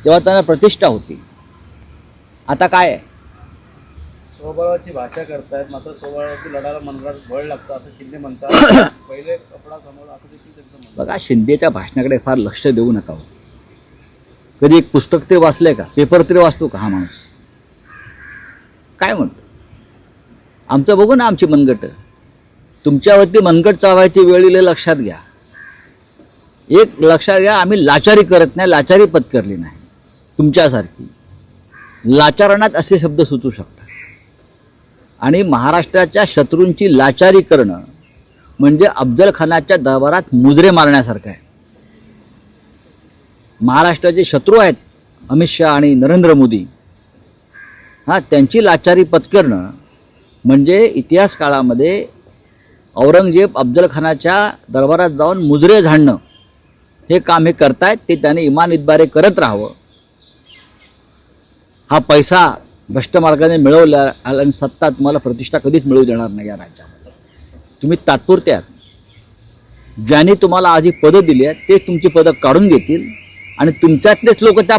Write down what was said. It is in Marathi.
तेव्हा त्यांना प्रतिष्ठा होती. आता काय आहे? स्वबळाची भाषा करतायत, मात्र स्वबळावरती लढायला मनगटात बळ लागतं असं शिंदे म्हणतात. पहिले कपडा समोर असं देखील त्यांचं म्हणणं. बघा, शिंदेच्या भाषणाकडे फार लक्ष देऊ नका. कधी एक पुस्तक तरी वाचलंय का? पेपर तरी वाचतो का हा माणूस? काय म्हणतो? आमचं बघू ना, आमची मनगट. तुमच्यावरती मनगट चावायची वेळ येईल लक्षात घ्या. एक लक्षात घ्या, आम्ही लाचारी करत नाही, लाचारी पत्करली नाही. तुमच्यासारखी लाचारणात असे शब्द सुचू शकतात. आणि महाराष्ट्राच्या शत्रूंची लाचारी करणं म्हणजे अफजल खानाच्या दरबारात मुजरे मारण्यासारखं आहे. महाराष्ट्राचे शत्रू आहेत अमित शहा आणि नरेंद्र मोदी, त्यांची लाचारी पत्करणं म्हणजे इतिहास काळामध्ये औरंगजेब अफजल खानाच्या दरबारात जाऊन मुजरे झाडणं हे काम हे करतायत. ते त्याने इमान इतबारे करत राहावं. हा पैसा भ्रष्ट मार्गाने मिळवला आणि सत्ता तुम्हाला प्रतिष्ठा कधीच मिळवू देणार नाही या राज्यामध्ये. तुम्ही तात्पुरते आहात. ज्यांनी तुम्हाला आज ही पदं दिली आहेत तेच तुमची पदं काढून घेतील आणि तुमच्यातलेच लोक त्या